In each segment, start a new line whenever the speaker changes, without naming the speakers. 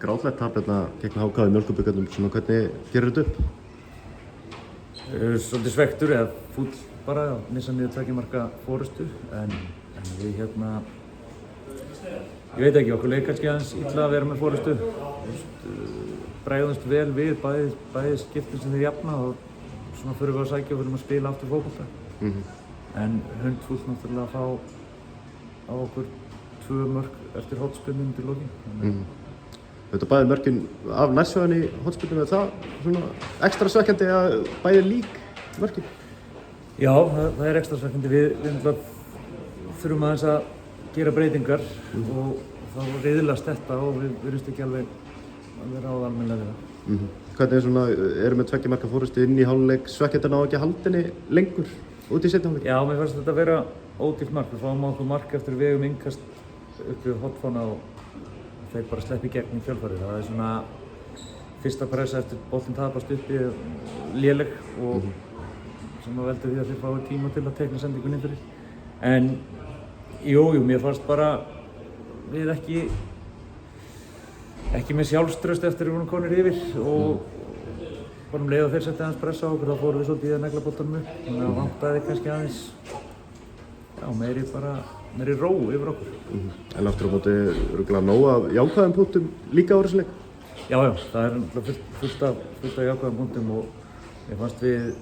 grátlegt tap hérna gegn HK í Mjölkubikarnum, svona hvernig gerir þetta upp?
Svolítið svektur eða fúll bara að missa niður 2 marka forystu en við ég veit ekki, okkur leik kannski aðeins illa að vera með forystu. Bregðumst vel við bæði skiptin sem þeir jafna og svona förum við að sækja og förum að spila aftur fótbolta. En hundfúll náttúrulega að fá á okkur 2 mörk eftir hornspyrnu undir lokin.
Þetta bæði mörkin af nærsvæðinni í hornspyrnunni, er það svona ekstra svekkjandi að bæði lík mörkin?
Já, það er ekstra svekkjandi. Við þurfum aðeins að gera breytingar og þá riðlast þetta og við virðumst ekki alveg að vera á almennilega við það.
Hvernig er svona, erum við 2 marka fórystu inn í hálfleik, svekkjandi að ná ekki að halda henni lengur út í seinni hálfleik?
Já, mér fannst þetta vera ódýrt mark. Við fáum á okkur mark eftir vegum innkast upp við hotfána og þeir bara sleppi í gegn í kjölfarið. Það er svona fyrsta pressa eftir boltinn tapast uppi léleg og sem að veldur því að þeir fái tíma til að tekna sendingunni inn fyrir. En jú, mér fannst bara við ekki með sjálfstraust eftir að við vorum komnir yfir og bara leið að þeir setja aðeins pressa á okkur, þá fórum við svolítið í að negla boltanum upp. Þannig að vantaði kannski aðeins meiri ró yfir okkur.
En aftur á móti örugglega nóg af jákvæðum punktum líka á þessu leik?
Já, það er náttúrulega fullt af jákvæðum punktum og mér fannst við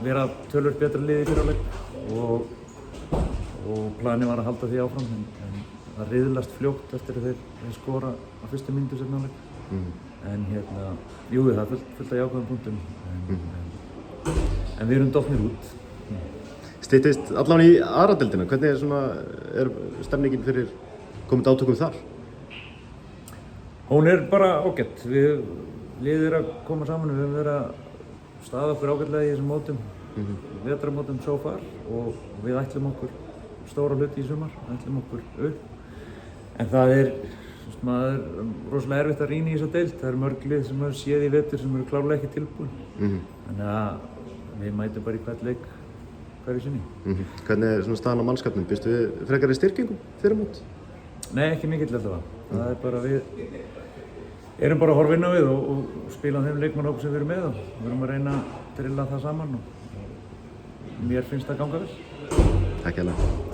vera töluvert betra lið í fyrra leik og planið var að halda því áfram en það riðlast fljótt eftir að þeir skora á fyrstu mínútu seinna á leik. En jú, það er fullt af jákvæðum punktum en við erum dottnir út.
Styttist allan í aðra deildina, hvernig er stemningin fyrir komandi átökum þar?
Hún er bara ágætt. Liðið er að koma saman, við höfum verið að staða okkur ágætlega í þessum mótum, vetrarmótum so far og við ætlum okkur stóra hluti í sumar, ætlum okkur upp. En það er rosalega erfitt að rýna í þessa deild. Það eru mörg lið sem hefur séð í vetur sem eru klárlega ekki tilbúin. Þannig að við mætum bara í hvert leik hverju sinni.
Hvernig er staðan á mannskapnum? Býstu við frekari styrkingum fyrir mót?
Nei, ekki mikill allavega. Það er bara við erum bara að horfa inn á við og spila þeim leikmannahóp sem við erum með og við erum að reyna að drilla það saman og mér finnst það ganga vel.
Takk hérlega.